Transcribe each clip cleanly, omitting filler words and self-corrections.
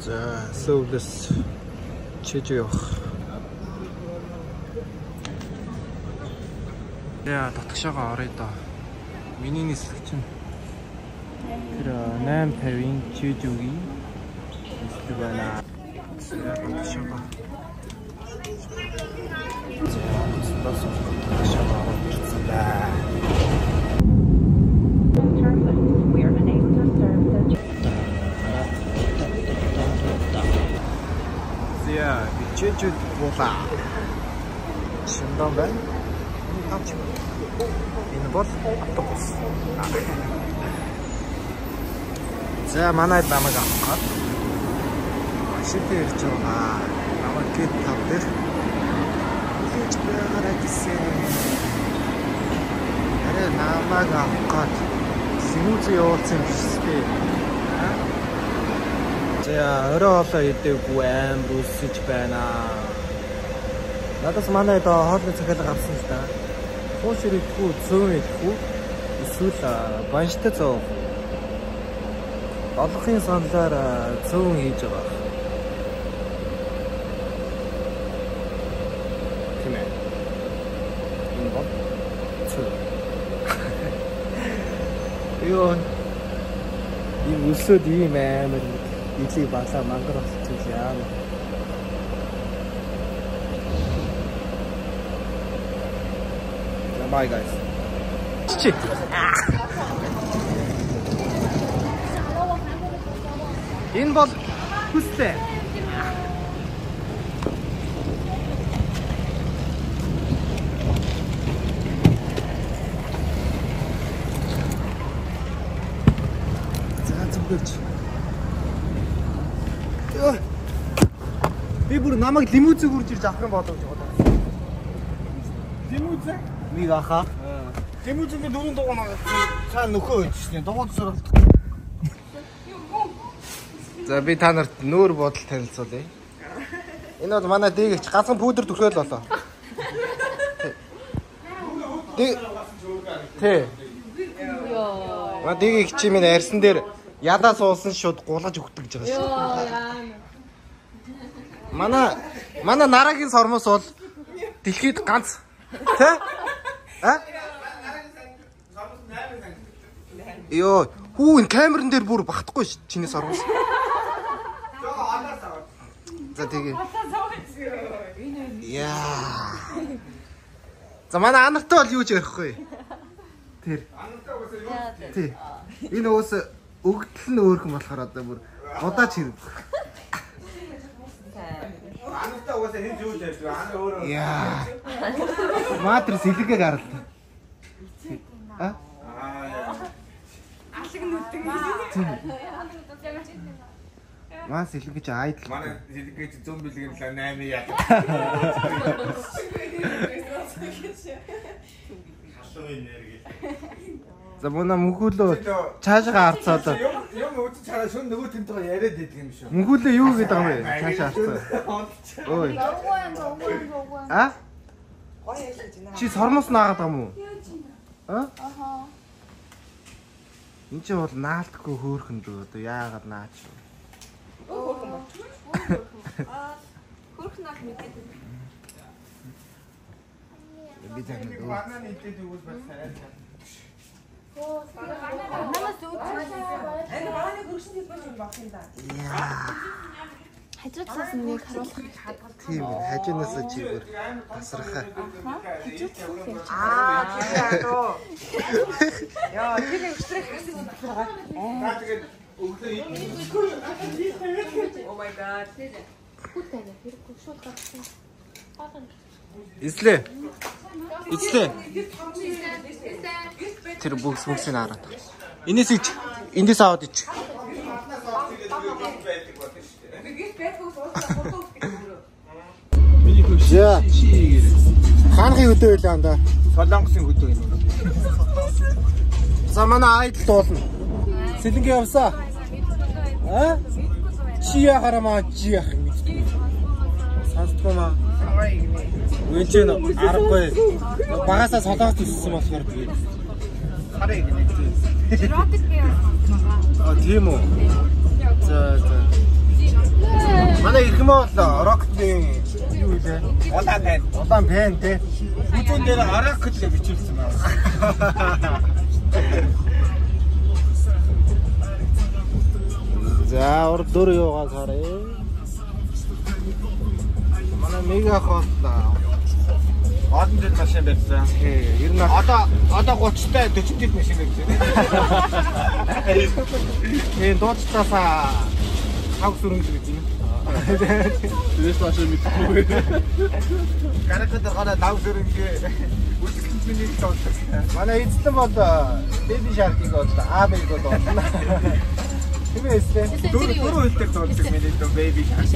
За Сөүлэс чиж явах. Яа татгшаага орё да. Миний нислэг чинь тэр 850-ийн чиж үгийн нислэг байна. Татгшаага. Yeah, чиж буула. Шиндэн байна. Тавч. Энэ бол автобус. За манай намайг авах. Шипээ ирж байгаа. Намайг гээд тав дээр. Үлээж байгаарай гэсэн. Арай намайг авах. Симүүз явуулсан биш үү? За орой хоолой идэггүй амар үсэж байна. Надаас манай хоолны захиалга авсан л да. Хууш ирэхгүй, цөөн ирэхгүй. Эсвэл банштай зов. Олонхын саналаар цөөн хийж байгаа. Тийм ээ. Энэ бол цөөн. Йоо. Ийм өсөд ийм амар илий басаа мангар болчихсон яа. Bye guys. Чи. Энэ бол хүстэй. За зүгээрч. Би бүр намайг лимузиг үрж ирж авах юм болов гэж бодлоо. Лимуз? Миг ахаа. Лимузигийн дөрөв дугуйнаа цаа нөхөө өгчтэй. Дугуйд сурал. За би та нарт нүүр бодол танилцуулъя. Энэ бол манай дээгч ганцхан пүүдэр төрхөөл болоо. Тэ. Яа. Дээгч минь арьсан дээр ядаа суусан шууд гулгаж өгдөг гэж байгаа шүү. Манай нарагийн сормос бол дэлхийд ганц. Тэ? Йоо, хүү энэ камерын дээр бүр багтахгүй ш чиний сормос. За тэгээ. Яа. За манай анартай бол юу ч ярихгүй. Тэр. Анартай уусаа. Тий. Энэ уус өгдөл нь өөрхөн болохоор одоо бүр удаач хэрэг. Анартай уусаа хэн юу ярьж байгаа? Ана өөрөө. Яа. Матрис илгээ гаралтай. А? Алиг нүдэг. Мас илгэж айдл. Манай илгэж зомби илгэн 8 яа. Халуун энерги. За муна мөнхөлөө цаашаа харцаад. Юм үуч цаашаа шөн нөгөө тэмтэйгээ яриад идэг юм шүү. Мөнхөлөө юу гэдэг юм бэ? Цаашаа харцаа. Ой. А? Чи сормос наагаад байгаа юм уу? А? Аха. Энд чинь бол наалтгүй хөөхөн дөө одоо яагаад наач вэ? Хөөхөн болчих. Хөөхөн наах мэдээд. Би тань дөө. Банан идээд өгвөл бас сайн. Намаас үү. Энэ бананы хөршин хэлбэж юм баг юм да. Хажуудлаас нэг харуулах хадгалт. Тийм ээ, хажуунаас чигээр тасрахаа. Хажуудлаас юм. Тийм. Яа, тийм өстрэх гэсэн юм байна. Тэгээд өглөө Oh my god. Хүүтэй хэрэггүй шууд гарсан. Ислээ. Тэр бүксийг хараад. Эндээс аваад ич. Яа. Хаанхын хөдөө байлаа анда. Солонгосын хөдөө юм. За манай айдл дуулна. Сэлэнгээ явсаа. А? Чи яхарамаа чи яах юм. Сонсдгоо маа. Үгүй аргагүй. Багасаа солонгос төссөн болохоор тэгээд. Хараа гинэ. Жиротик яа. А тийм үү. За. юм бол Rocket-ийн юу вэ? Удаан пен те. Үтэн дээр Rocket гэж бичүүлсэн байна. За ордор юугаас харъя. Манай мега хот олон жил машин байсан. Ер нь одоо 30-тай 40 жил машин байсан. Дууцтаасаа хав сүрэнг гэж юм. Тэрээс машин мэдгүй. Гарагтай гараа дав сүрэнг үлдсэн миний тоолдог. Манай эзлэн бол Baby Shark-ийг бол AB-г бол болно. Дөрөв үлдэх тоолдог миний дөө Baby Shark.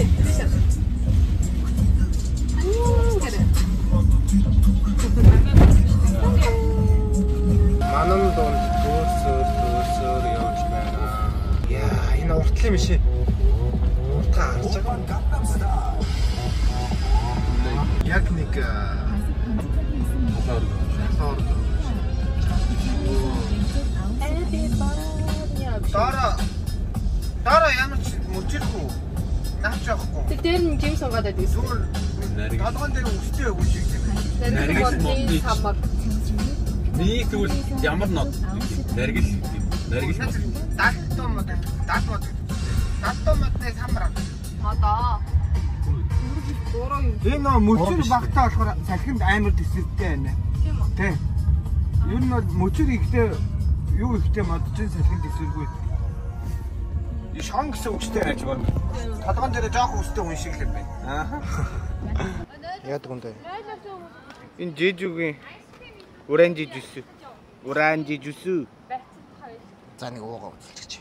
Манан донд дөөсөөр явж байна. Яа, энэ уртлын юм шээ. Уртгаа харж байгаа. Яг нэг Дара ямар ч мөчөргүй. Наач явахгүй. Тэг дээр нь жим суугаад байдаг гэсэн. Толгойн дээр өстэй үгүй шиг. Наргил хамаг. Нэг тэгвэл ямар нот? Наргил. Датомодны самраа. Одоо. Энэ нөө мөчөр багтаа болохоор салхинд амар төсөлттэй байна. Тийм үү? Тий. Ер нь бол мөчөр ихтэй юу ихтэй модчин салхинд төсөлгүй. Шон гэсэн үгтэй байж байгаа. Толгойн дээр жоох өстэй хүн шиг л юм байна. Аа. Яадаг юм бэ? Энэ жижигүн оранжи жуус. За нэг уугаа үзэлчих.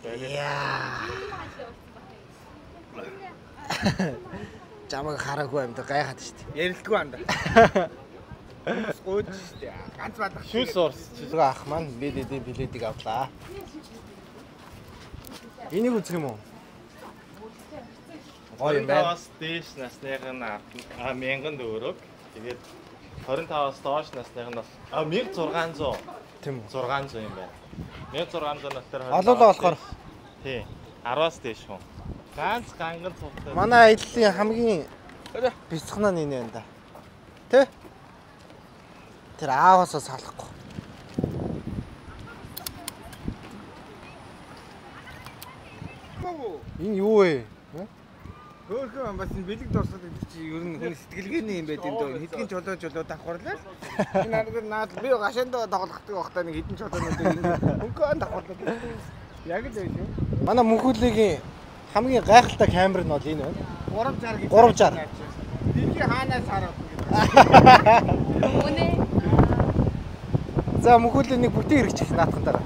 Яа. Жамаг хараагүй юм да гайхаад штт. Ярилдгүй анда. Гойж штт. Ганц бадах. Шүс орс. Зүгээр ах маань BDD билетийг авлаа. Энийг үзэх юм уу? Гоё юм байна. Бас дээш насных нь 1000 төгрөг. Тэгээд 25-аас доош насных нь бас 1600. Тийм үү? 600 юм байна. 1600 настай Олоолаа болохоор тий 10-аас дээш хүн. Ганц ганган цугтай. манай аяллаа хамгийн бяцхан нь энэ байна да. Тэ? Тэр ааваасаа салахгүй. Энэ юу вэ? Хөөхөн бас энэ бэлэг дорсод гэдэг чи ер нь хүн сэтгэлгээний юм байт энэ дөө хэдгийн жолоо давхарлаа. Энэ аргаар наад би гашаандаа тоглохдаг байхдаа нэг хэдэн жолоонуудыг ингэ хөнгөн давхарлаа. Яг л байх шүү. Манай мөнхөлийн хамгийн гайхалтай камер нь бол энэ байна. 360. Дigi хаанаас хараад Үнэ. За мөнхөлийн нэг бүтэн хэрэгчих наадхан дараа.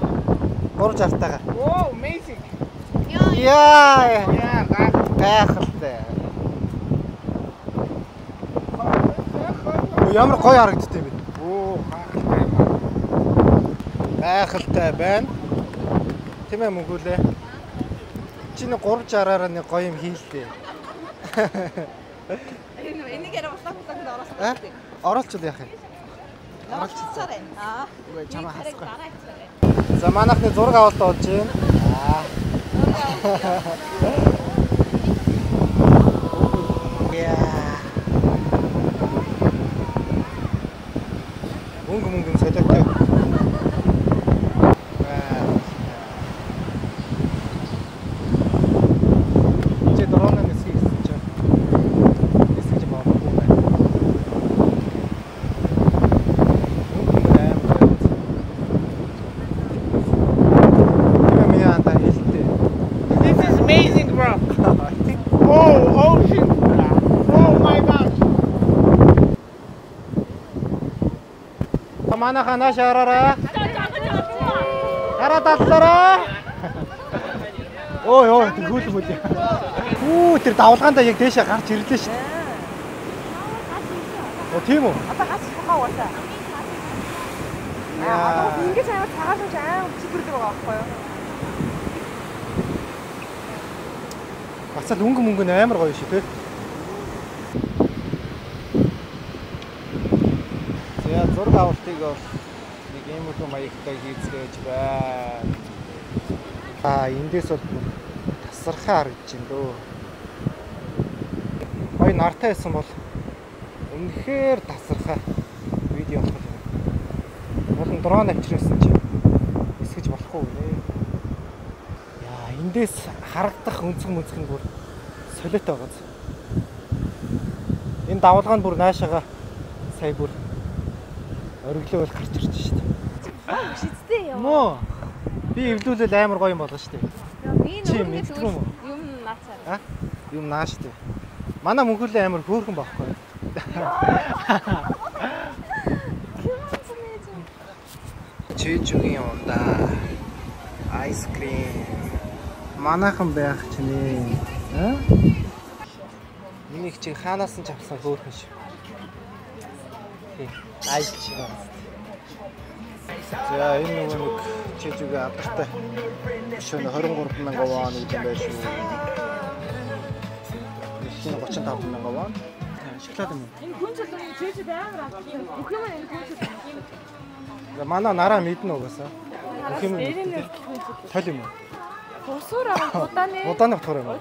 360-таагаар. Оо, amazing. Яа, гайхалтай. Ямар гоё харагддаг юм бэ? Оо, гайхалтай байна. Тийм ээ мөнхөлөө. Чи нэг 360-аараа нэг гоё юм хийлээ. Энийг яруу усаахад оролцох. Оролцол яах юм? Оролцоорой. Аа. Үгүй чамаа хасахгүй. За манайхны зураг авалт болж байна. Яа. Мөнгө солиотой. Чи дөрөв нэг хэсэг чи. Хэсэг баа. This is amazing, bro. Oh, ocean. Oh my gosh. Тамана хана шарара. Хараа татлараа. Ой, тэгвэл. Тэр давлгаандаа яг дээшээ гарч ирлээ шүү дээ. Оо тийм үү? Одоо гас хаа уусаа. Одоо ингэж аваад цагаалж аим чипэрдэг байгаа байхгүй юу? Бацал мөнгө нь амар гоё шүү те. За зураг авалтыг нэг юм уу маягтай хийцгээж байна. Эндээс бол тасархаа харагдаж байна дөө. Гоё нартай байсан бол үнэхээр тасархаа видео болох юм. Болон дрон авчирсан чи эсгэж болохгүй нэ. Яа, эндээс харагдах өнцөг мөнцг нь бүр солиотой байгааз. Энэ давалгаанд бүр наашаага сая бүр ориглоо бол гарч ирж шүү дээ. Шицтэй юм. Мөө. Би эвлүүлэл амар гоё юм болгоо шүү дээ. Би мэддэг юм уу? юм наацаа. Юм наа шүү дээ. Манай мөнхөлөө амар хөөрхөн байхгүй. Чижүүгийн ундаа айскрим манайхан байх чинь миний чи хаанаас нь авсан хөөрхөн шүү. Айч чиг. За энэ нэг чижүүгийн алдартай шөнө 23,000 вон гэдэг байх шүү. 35,000 вон. Шоколад юм. Энэ хүн чөлөө чижид амар авах юм. Бүх юм энэ хүн чөлөө. За манай нараа мэднэ угаасаа. Бүх юм тол юм уу? Босуур авах удааны. Удааны утгаар юм уу?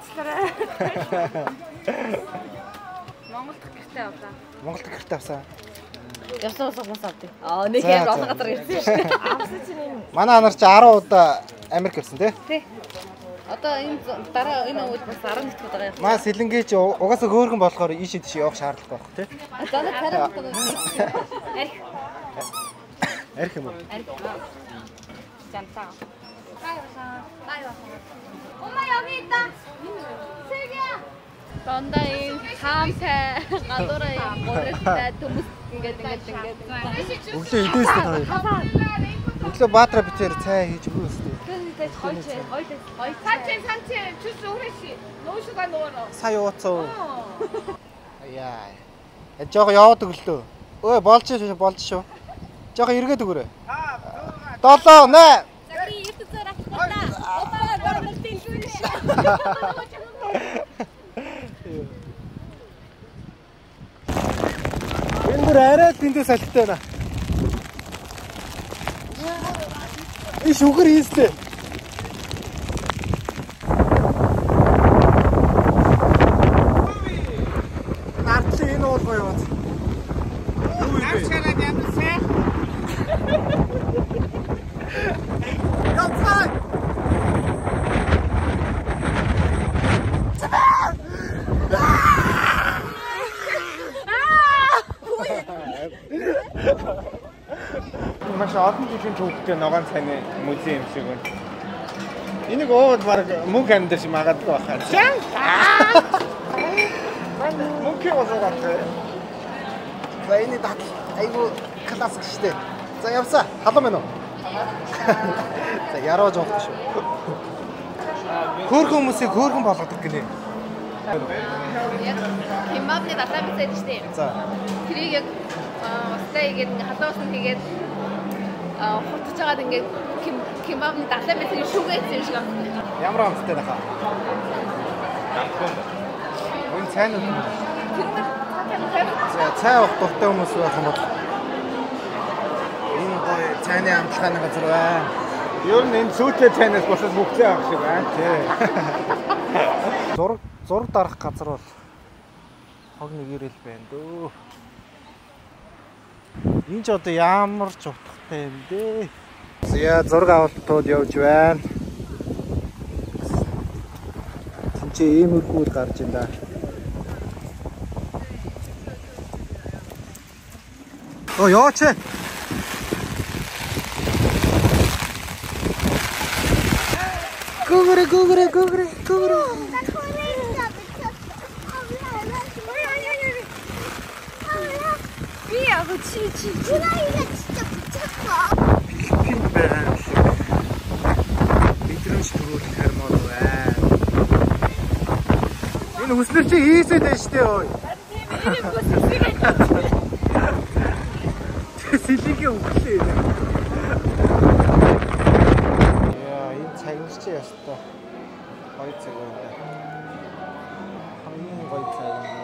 Монголд гэртээ авлаа. Монголд гэртээ авсан. Ясаа согмос авдээ. Нэг яг олон газар ирсэн шүү дээ. Авсан чинь энэ. Манай нар чи 10 удаа Америк ирсэн тий? Тий. Одоо энэ дараа энэ үед бас 11 удаа байгаа юм. Маа сэлэнгээ чи угаасаа хөөргөн болохоор ийшээ тийш явах шаардлагатай байхгүй тий? Одоо царай арх. Арх юм уу? Арх. Жантаа. Бай. 엄마 여기 있다. 슬기야. Дандаа ийм хаамтай гадуураа ийм гоортой төмөс ингээд. Өглөө идээстэй таа. Өглөө баатра битээр цай хийж өгөө өстэй. 산책 주스 후레쉬 노슈가 노노. Сая ууцаа. Яа. Жоо яваад өглөө. Өө болж шүү. Жоо эргээд өгөөрэй. 7 8. Закри ертө зарах гоо. Опаа гормол дэлгүүр. Энэ бүр арай тэндээ салтай байна. И шүгэр хийстэй. Нартлын энэ уул гоё бац. Юу юм бэ? Авчараад ямарсаа. Яцаа. Маш олон жилийн түүхтэй ногоон цайны музей юм шиг байна. Энийг ууд баг мөнх амьдэр шиг магадгүй байхаа. Мөнхийг уусаагатай. За энэ дат айгу классик штэ. За явсаа. Халуун байна уу? За яруу жоох шүү. Хөөрхөн хүмүүсийг хөөрхөн болгодог гинэ. Кимабны датаа бичээд штэ. За. Тэрийг яг устаа игээд халуус нь хийгээд хурдж байгаад ингээд кимабны датаа бичээд шүгээсэн юм шиг байна. Ямар амттай дахаа. Энэ цайн үү? За цай авах дуртай хүмүүс байх юм бол энэ гоё цайны амтлагын газар байна. Ер нь энэ сүйтэй цайнаас босоод бүгцээ авах шиг байна тий. Зураг дарах газар бол хог нэг ирэл байна дөө. Энд ч одоо ямар ч утгатай юм бэ? За зураг авалтууд явж байна. Тинчээ иймэрхүү гарч ин да. Оо яач. Гүгрэ. 비하고 치치. 후라이가 진짜 붙였어. 필리핀 байна. Бидрэмж төрүүл кармон байна. Энэ хүслэр чи хийсээд байж тээ ой. Сэлигээ өглөө. Яа, энэ цагч чи ястаа. Гоё цаг байна. Хамгийн гоё цаг.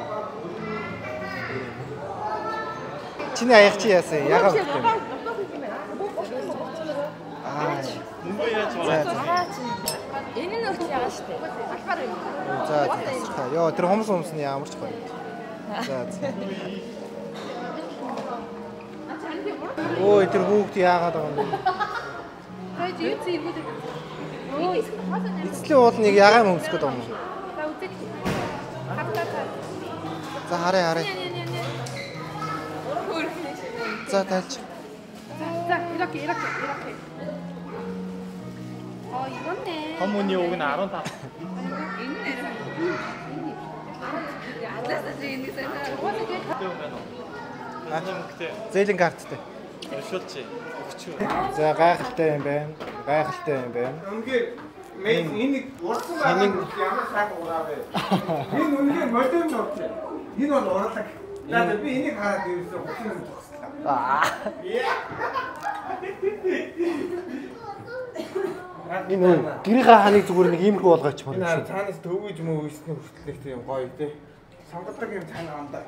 Чиний аяг чи яасан? Ягаа өгч юм. Энэ нь За тасархаа. Йоо тэр хомс нь ямар ч гоё. За. Ой тэр хүүхд яагаад байгаа юм бэ? Эцлийн уул нэг ягаан өмсөх гээд байгаа юм. За хараа. За тайлч. 자, 이렇게. 이건네. 어머니 오긴 안 온다. 안 됐어, 지금 이 생각. 아니면 그때 Зээлийн карттай. 쉬었지. За гайхалтай юм байна. Үнэхээр энийг урсан байгаа ямар цаг уураа вэ? Энэ үнэхээр модерн нот. Энэ бол урлаг. Надад би энийг хараад ирсэн 30 минут төгслөө. Энэ гэрийнхаа ханыг зүгээр нэг иймэрхүү болгооч мөн. Энэ цаанаас төвөж мөвөснө хүртлэх тийм гоё тий. Сонгодог юм цаана амдаа.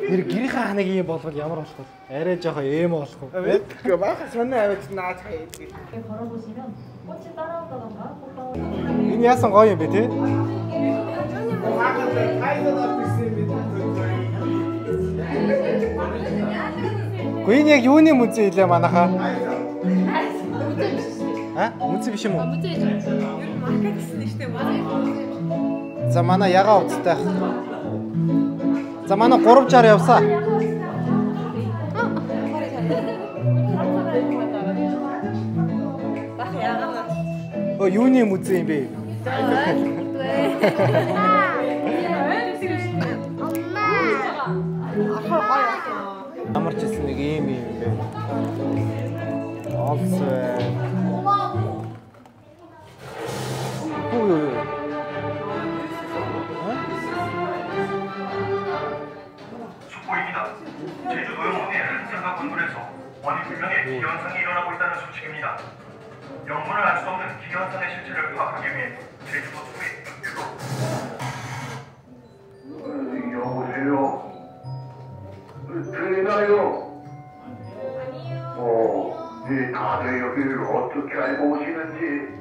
Тэр гэрийнхаа ханыг ийм болгол ямар болох вэ? Арай жоохон эм болох уу? Гэхдээ баахан сонио аваад наад хаяа. 걸어보시면 꽃이 따라온다던가 꽃다운 Энэ яасан гоё юм бэ те? Баахан тайзад авчихсан юм бид. Гэхдээ энэ яг юуны музей илээ манайхаа? Музей биш юм уу? За манай ягаа уцтай. За манай 360 явсаа. Юуны музей юм бэ? Ямар ч гэсэн нэг юм бэ. Олс. 속보입니다. 제주도 영문의 한산과 건물에서 원인 불명의 기현상이 일어나고 있다는 소식입니다. 영문을 알 수 없는 기현상의 실체를 파악하기 위해 제주도 소의 여보세요? 들리나요? 네, 다들 여기를 어떻게 알고 오시는지.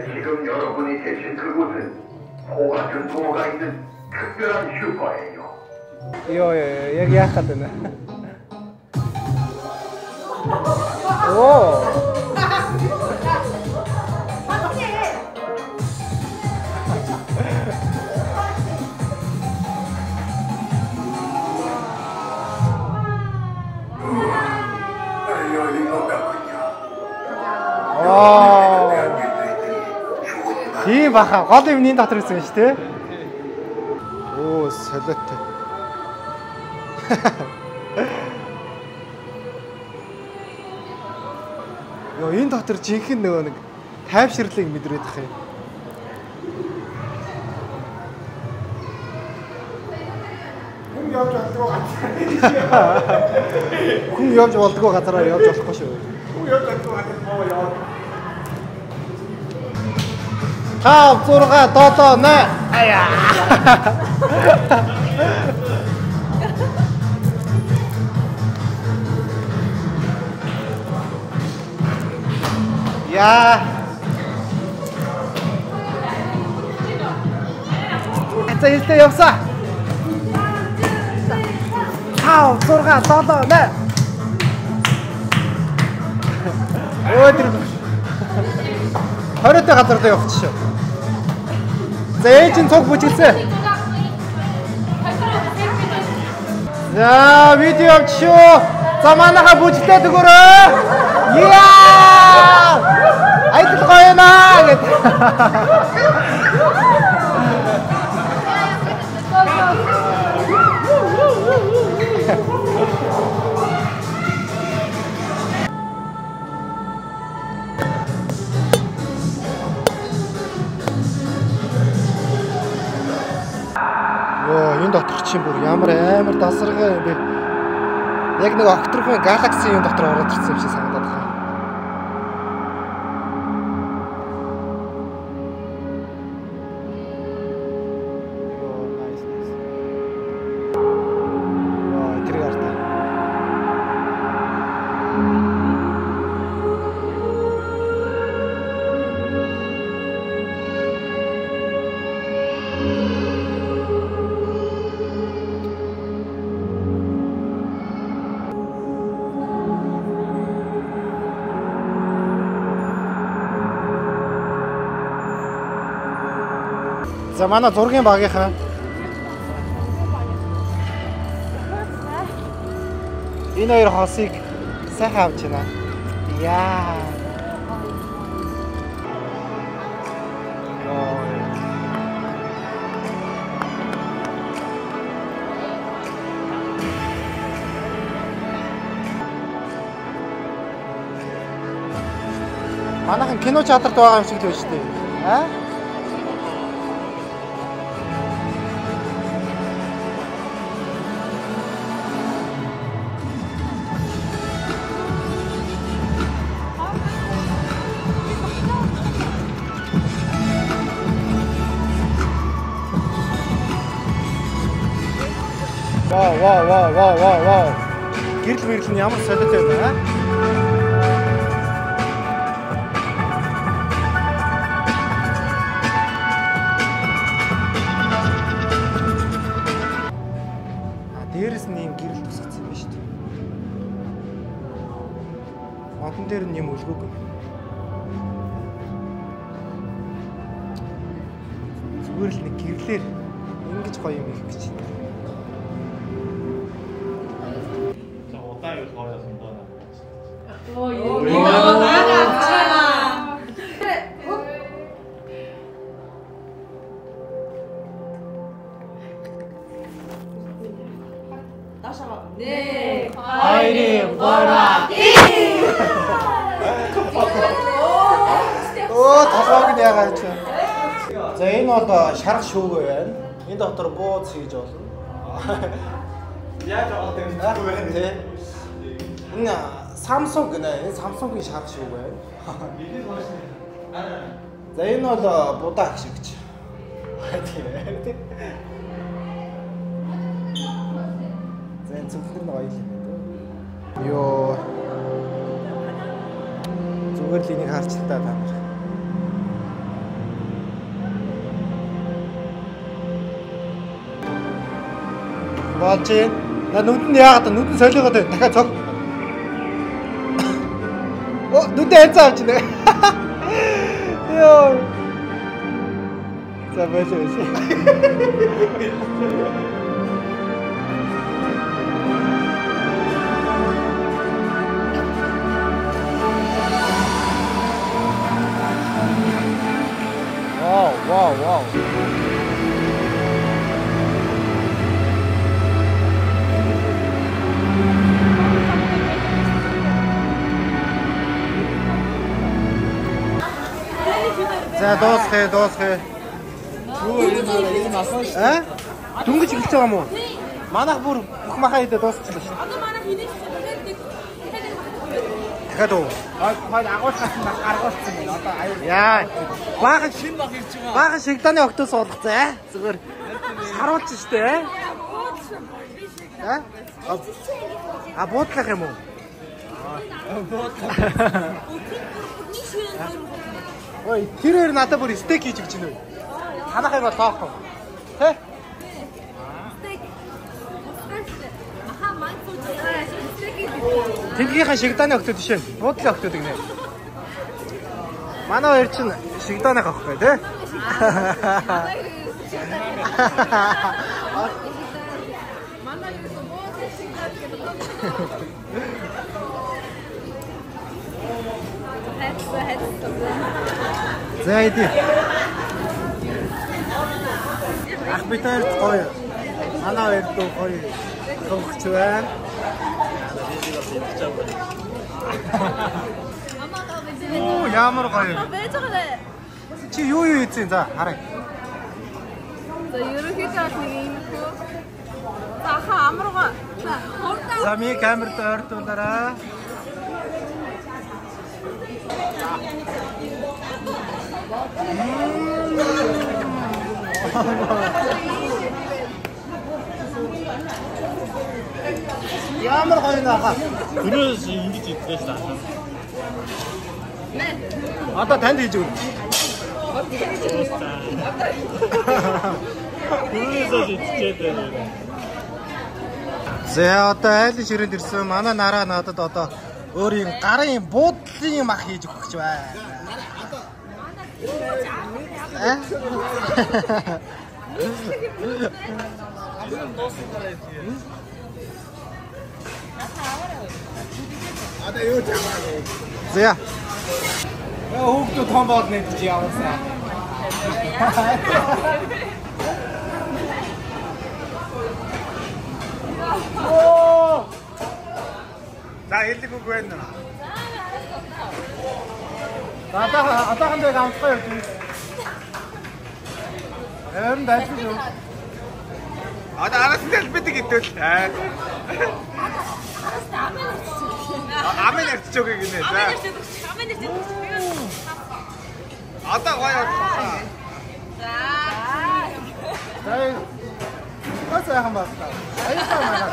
지금 여러분이 계신 그곳은 호 같은 도어가 있는 특별한 슈퍼예요. Йоо, яг яах гээд байна. Оо. 열린 것 같군요. Тийм баха. Гол юмны дотор ирсэн шүү дээ. Оо, солиотой. Йоо, энэ дотор жинхэнэ нөгөө нэг тайвширлыг мэдрээд ах юм. Хүн явж болдгоо газараа явж болохгүй шүү. Хаа 6 додоо 8 аяа. Яа. За хэлтэй явсаа. Хаа 6 додоо 8. Өө тэр 20-т газар дээр явчих шүү. За ээжийн цог бүжгэлсэн. За видео авчихё. За манайха бүжгэлтэй төгөөрөө. Яа! Айдл гоё наа гэд. Энэ дотор чинь бүр ямар амар дасаргаа юм бэ? Яг нэг Octoroon Galaxy юм дотор ороод ирсэн юм шиг санагдаад байна. Тэр гартай. За манай зургийн багийнхаа энэ хоёр хоосыг сайхан авч байна. Яа. Манайхан кино театрт байгаа юм шиг л байна шүү дээ. Аа? Вау. Гэрэл нь ямар солиотой байна аа? Дээрээс нь юм гэрэл тусгацсан юм байна шүү дээ. Одон дээр нь юм өлгөөг. Зүгээр л нэг гэрлэр ингэж гоё юм их гэж. За удаа юу гоё юм даа. 네. Хайрын бороо. Тасааг нь яагаад ч. За энэ бол шарах шүүгээ байна. Энэ дотор бууз хийж болно. Яаж авах юм бэ? Тэ. Энэ Samsung гэнэ. Энэ Samsung-ийн шарах шүүгээ байна. За энэ бол будаа гэх шиг гэж. Зэн зөвхөн гоё юм байна. Йоо. Зүгээр л энийг харж л та нар. Баач. На нүдэн яагаад нүдэн солиогоод дахиад цог. Оо нүдэн хайцаа авч нэ. Йоо. За бэж. Wow. За дуусгая. Юу энэ асууж. Дүнгиж эхэлж байгаа юм уу? Манайх бүр бүх махаа идэ дуусчихлаа шүү. Одоо манайх хийх дахиад уу? Хойд агуулгаас нь гаргуулсан юм. Одоо аюул. Яа. Баахан шинэ баг ирж байгаа. Баахан шигдааны октоос уулгацаа. Зүгээр харуулж штэ. Буудлах юм уу? Ой, тэр хоёр надад бүр стейк хийж өгч байна уу? Танахыг бол тоохгүй. Тэ? Тэнхийнхаа шигдааны октод биш ээ. Буудлын октод гинэ. Манай хоёр чинь шигдааны авахгүй тий? Манай юу буудлын шигдааны гэдэг. За иди. Ах битэр гоё. Манай хоёр дүү гоё. Хөвч байна. Оо ямар гоё. Чи юу ийцэн за хараа. За ерөнхийдөө нэг юм хөө. За хамргаа. За ми камерт ойртуулаарай. Ямар гоё нахаа. Түрээс ингэж идэв л аа. Одоо танд хийж өгнө. Түрээс идчихэд байна. За одоо айл ширэнд ирсэн манай нараа надад одоо өөрийн гарын буудлын мах хийж өгөх гэж байна. За. Хүүхдүүд том бод нэгж явуулсан. За хэлдэг үг байна. Атахан дээр амсгаа явж байна. Дайсан юу? Араас нь бид гэдэл. Амэн ярьчих үг гинэ. Амэн ярьчих. Одоо гоё болчихсон. За. Бас яхан басна. Аяа манаа.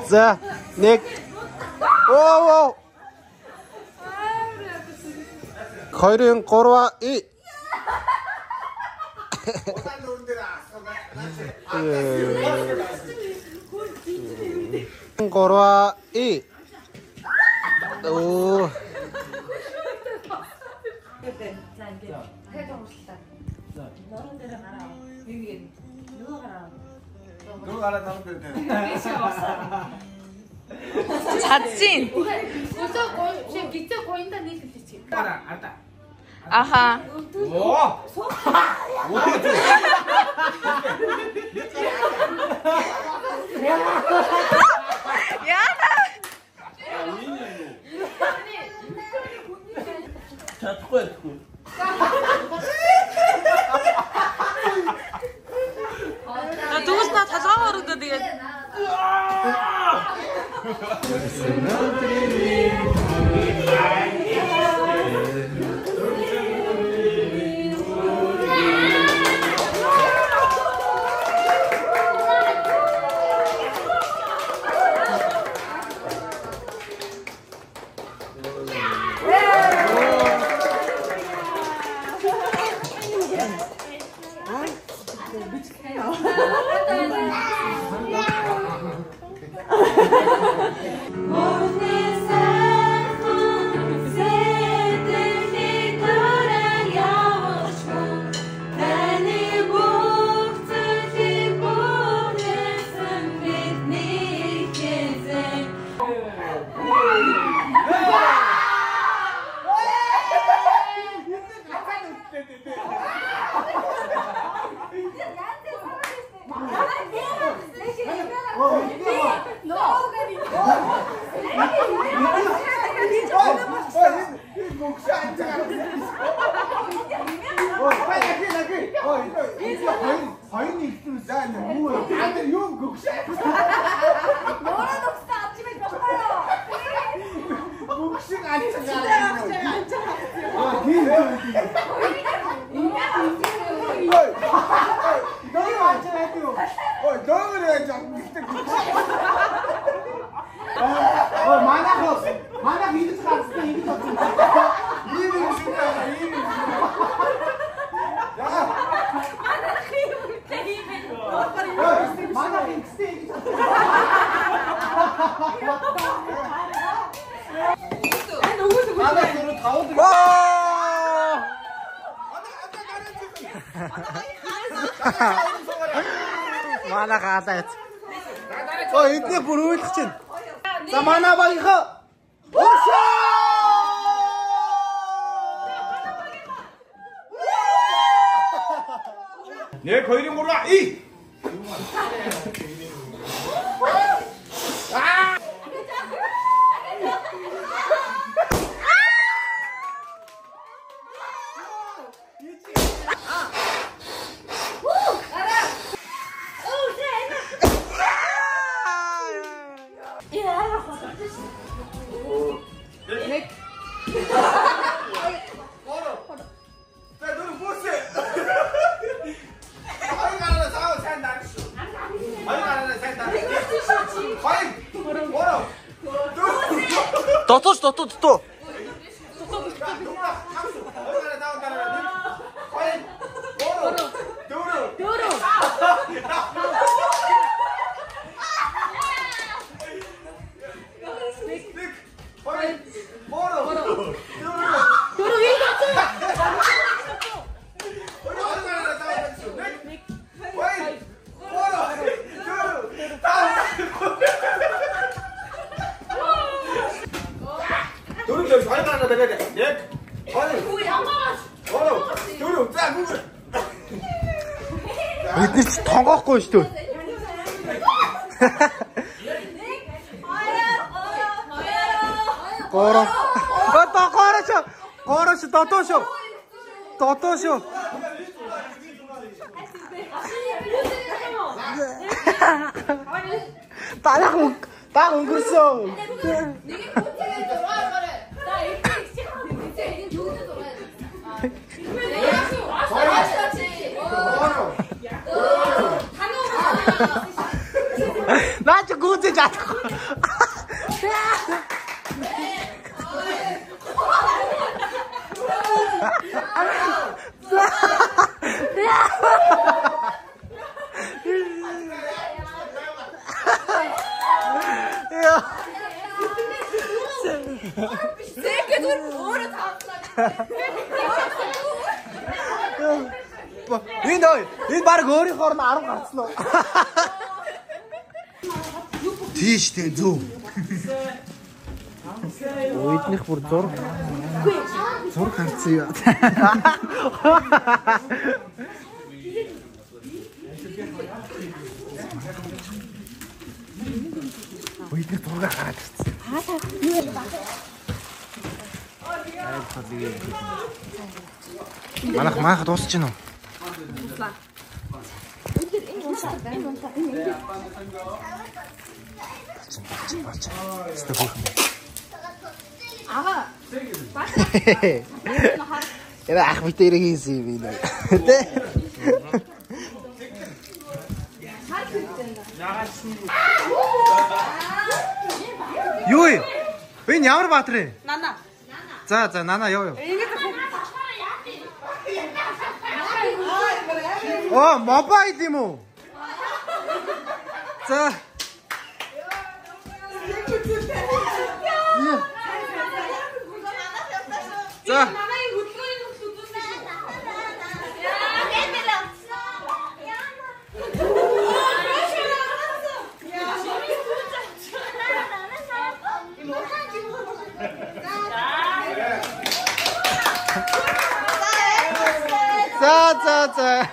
За, нэг. Оо. 2-ын 3-аа и. Горва и. Оо. 자 이제 해줘 봅시다. 너는 데려 가라. 여기 누가 가라. 누가 가라 나면 돼. 자찐. 밑에 보인다 니 그치? 가라 안다. 아하. 오. 야다. 자, 듣고야, 듣고. 야, 누구나 다 잡아오는데 네가. Манай гаалаач. Оо эдний бүр үйлч чинь. За манай багийнхаа. 내 거이린 걸로 이. 또. Яг Хүү ямаа. Дөрөв. За бүгд. Бид нэг тонгоохгүй шүү дээ. Гoro. Горош дотоош. Та өнгөрсөн. Нэг хүүхдээ зургаа гараа. За их их юу гэдэг зургаа. Наач гүзэж чадахгүй. Зэкэд өөрөө таавлаа. Энэ баг өөрийнхоор нь 10 гарцсан уу? Тийш дээ зөв. Эднийх бүр зураг харцсан юм. Эднийх зураг хараад ирсэн. Манайх дуусч гинөө. Яа ах битэрэг хийсэн юм байна. Тэ? Юу? Энэ ямар баатар вэ? Нана. За нана ёо. Оо, мобайл юм уу? За. За. За.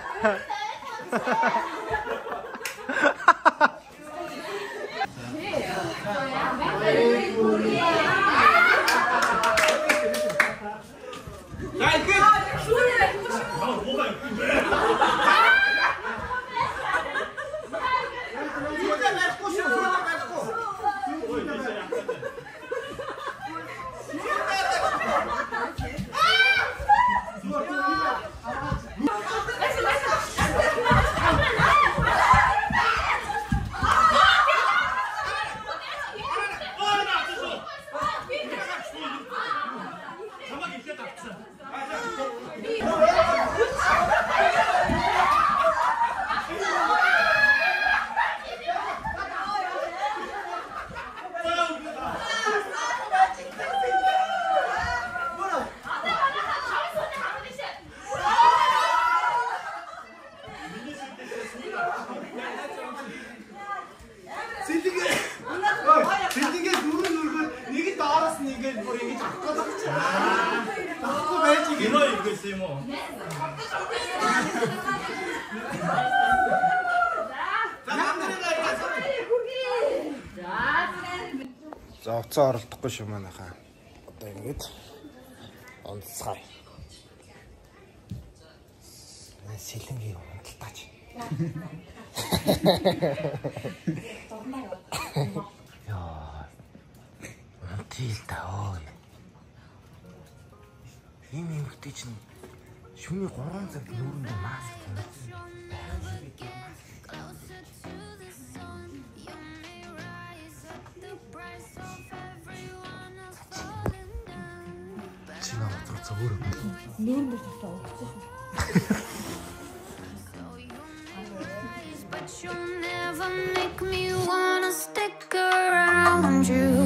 За уцаа оролдохгүй шүү манайхаа. Одоо ингэж онцгой. Сэлэнгийн унталтаач. Яа. Унтилта ой. Ийм эмэгтэй чинь шөнийн 3 цаг нүүрэндээ маск тавьсан. But you'll never make me wanna stick around you.